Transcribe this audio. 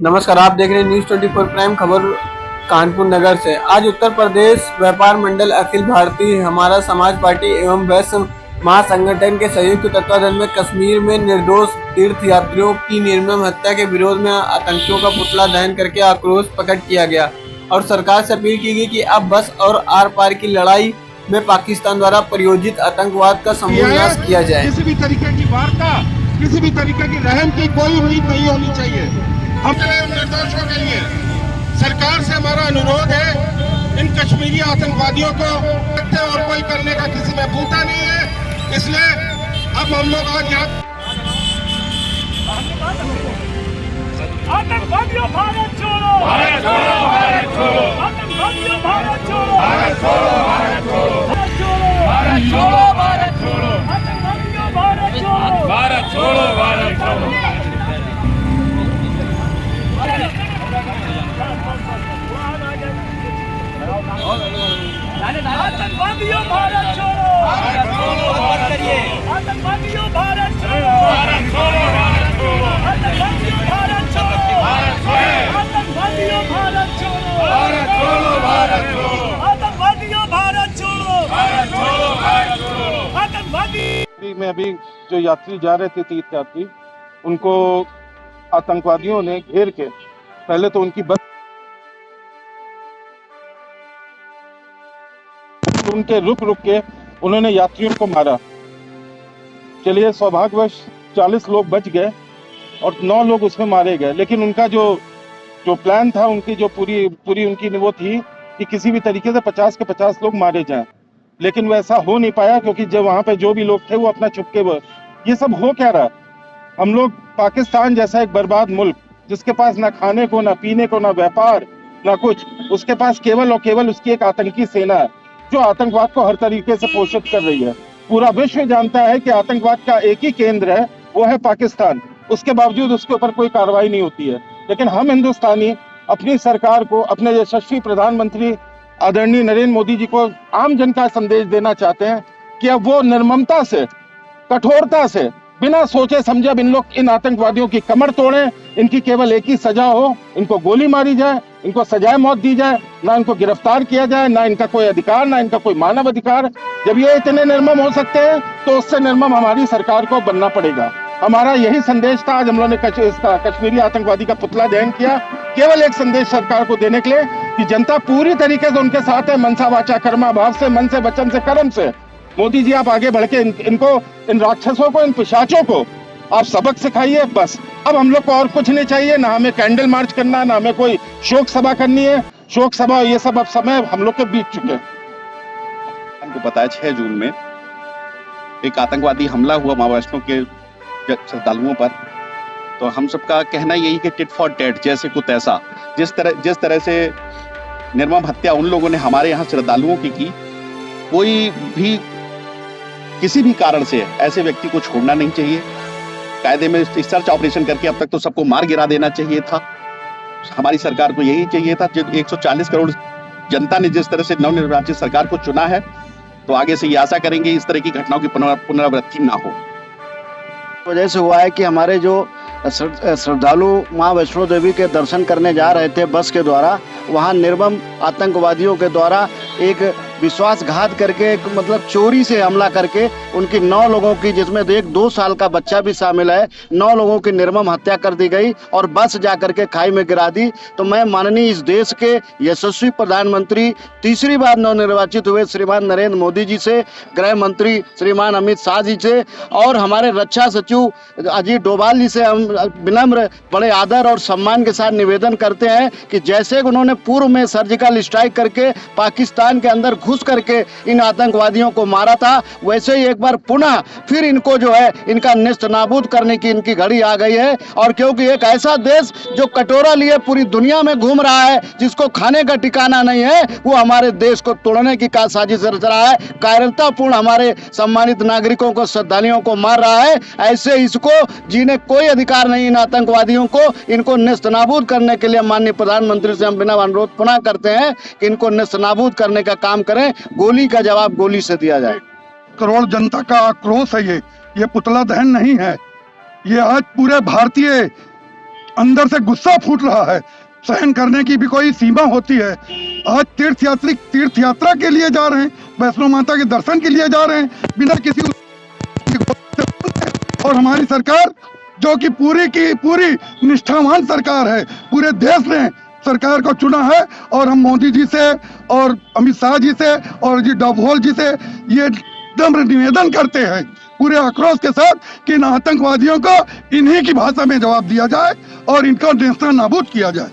नमस्कार, आप देख रहे हैं न्यूज 24 प्राइम खबर कानपुर नगर से। आज उत्तर प्रदेश व्यापार मंडल अखिल भारतीय हमारा समाज पार्टी एवं वैश्य महासंगठन के संयुक्त तत्वाधान में कश्मीर में निर्दोष तीर्थ यात्रियों की निर्मम हत्या के विरोध में आतंकियों का पुतला दहन करके आक्रोश प्रकट किया गया और सरकार से अपील की गई कि अब बस और आर पार की लड़ाई में पाकिस्तान द्वारा प्रायोजित आतंकवाद का समूल नाश किया जाए। किसी भी तरीके की वार्ता, किसी भी तरीके की रहम की कोई उम्मीद नहीं होनी चाहिए। हम निर्दोषों के लिए सरकार से हमारा अनुरोध है, इन कश्मीरी आतंकवादियों को और कोई करने का किसी में बूता नहीं है। इसलिए अब हम लोग आज यहाँ आतंकवादियों भारत छोड़ो, भारत छोड़ो, भारत छोड़ो, आतंकवादियों भारत छोड़ो, भारत छोड़ो, भारत छोड़ो, भारत छोड़ो, भारत छोड़ो, आतंकवादियों भारत छोड़ो, भारत छोड़ो, भारत छोड़ो, आतंकवादियों भारत छोड़ो, भारत छोड़ो, भारत करिए, आतंकवादियों भारत छोड़ो, भारत छोड़ो, भारत छोड़ो, आतंकवादियों भारत छोड़ो, भारत छोड़ो, आतंकवादियों भारत छोड़ो, भारत छोड़ो, भारत छोड़ो, आतंकवादियों भारत छोड़ो, भारत छोड़ो, भारत छोड़ो, आतंकवादी में अभी जो यात्री जा रहे थे, तीर्थ यात्री, उनको आतंकवादियों ने घेर के पहले तो उनकी बस उनके रुक के उन्होंने यात्रियों को मारा। चलिए, सौभाग्यवश 40 लोग बच गए और 9 लोग उसमें मारे गए, लेकिन उनका जो प्लान था, उनकी जो पूरी उनकी वो थी कि किसी भी तरीके से 50 के 50 लोग मारे जाएं, लेकिन वो ऐसा हो नहीं पाया क्योंकि जब वहां पे जो भी लोग थे वो अपना छुपके ये सब हो क्या रहा। हम लोग पाकिस्तान जैसा एक बर्बाद मुल्क, जिसके पास ना खाने को, ना पीने को, ना व्यापार, ना कुछ, उसके पास केवल और केवल उसकी एक आतंकी सेना है जो आतंकवाद को हर तरीके से पोषित कर रही है। पूरा विश्व जानता है कि आतंकवाद का एक ही केंद्र है, वो है पाकिस्तान। उसके बावजूद उसके ऊपर कोई कार्रवाई नहीं होती है। लेकिन हम हिंदुस्तानी अपनी सरकार को, अपने यशस्वी प्रधानमंत्री आदरणीय नरेंद्र मोदी जी को आम जन का संदेश देना चाहते हैं कि अब वो निर्ममता से, कठोरता से, बिना सोचे समझे अब इन आतंकवादियों की कमर तोड़ें। इनकी केवल एक ही सजा हो, इनको गोली मारी जाए, इनको सजाए मौत दी जाए, ना इनको गिरफ्तार किया जाए, ना इनका कोई अधिकार, ना इनका कोई मानव अधिकार। जब ये इतने निर्मम हो सकते हैं तो उससे निर्मम हमारी सरकार को बनना पड़ेगा। हमारा यही संदेश था। आज हम लोगों ने कश्मीरी आतंकवादी का पुतला दहन किया, केवल एक संदेश सरकार को देने के लिए कि जनता पूरी तरीके से उनके साथ है, मनसा वाचा कर्मा भाव से, मन से, वचन से, कर्म से। मोदी जी, आप आगे बढ़ के इन राक्षसों को, इन पिशाचों को आप सबक सिखाइए। बस अब हम लोग को और कुछ नहीं चाहिए, ना हमें कैंडल मार्च करना, ना हमें कोई शोक सभा करनी है। शोक सभा ये सब अब समय हम लोग के बीत चुके हैं। हमको पता है 6 जून में एक आतंकवादी हमला हुआ माँ वैष्णो के श्रद्धालुओं पर। तो हम सबका कहना यही कि टिट फॉर टैट, जैसे को तैसा। जिस तरह से निर्मम हत्या उन लोगों ने हमारे यहाँ श्रद्धालुओं की कोई भी किसी भी कारण से ऐसे व्यक्ति को छोड़ना नहीं चाहिए। कायदे में सर्च ऑपरेशन करके अब तक तो सबको मार गिरा देना चाहिए था। हमारी सरकार को यही चाहिए था। जब 140 करोड़ जनता ने जिस तरह से नवनिर्वाचित सरकार को चुना है, तो आगे से ये आशा करेंगे इस तरह की घटनाओं की पुनरावृत्ति ना हो। वजह से हुआ है कि हमारे जो श्रद्धालु माँ वैष्णो देवी के दर्शन करने जा रहे थे बस के द्वारा, वहाँ निर्मम आतंकवादियों के द्वारा एक विश्वासघात करके, मतलब चोरी से हमला करके उनकी 9 लोगों की, जिसमें एक 2 साल का बच्चा भी शामिल है, 9 लोगों की निर्मम हत्या कर दी गई और बस जा करके खाई में गिरा दी। तो मैं माननीय इस देश के यशस्वी प्रधानमंत्री, तीसरी बार नवनिर्वाचित हुए श्रीमान नरेंद्र मोदी जी से, गृह मंत्री श्रीमान अमित शाह जी से और हमारे रक्षा सचिव अजीत डोभाल जी से हम विनम्र, बड़े आदर और सम्मान के साथ निवेदन करते हैं कि जैसे उन्होंने पूर्व में सर्जिकल स्ट्राइक करके पाकिस्तान के अंदर घुस करके इन आतंकवादियों को मारा था, वैसे ही एक बार पुनः फिर इनको जो है इनका नेस्त नाबूद करने की इनकी घड़ी आ गई है। और क्योंकि एक ऐसा देश जो कटोरा लिए पूरी दुनिया में घूम रहा है, जिसको खाने का ठिकाना नहीं है, वो हमारे देश को तोड़ने की साजिश रच रहा है, कायरतापूर्ण हमारे सम्मानित नागरिकों को, श्रद्धालुओं को मार रहा है। ऐसे इसको जीने कोई अधिकार नहीं। इन आतंकवादियों को, इनको नेस्त नाबूद करने के लिए माननीय प्रधानमंत्री से हम बिना अनुरोध पुनः करते हैं कि इनको नेस्त नाबूद करने का काम करें। गोली का जवाब गोली से दिया जाए। करोड़ जनता का आक्रोश है। ये पुतला दहन नहीं है, ये आज पूरे भारतीय अंदर से गुस्सा फूट रहा है। सहन करने की भी कोई सीमा होती है। आज तीर्थ यात्रा के लिए जा रहे हैं, वैष्णो माता के दर्शन के लिए जा रहे हैं बिना किसी और हमारी सरकार जो कि पूरी की पूरी निष्ठावान सरकार है, पूरे देश ने सरकार को चुना है और हम मोदी जी से और अमित शाह जी से और जी डोभाल जी से ये नम्र निवेदन करते हैं पूरे आक्रोश के साथ कि इन आतंकवादियों को इन्हीं की भाषा में जवाब दिया जाए और इनको नेस्तनाबूद किया जाए।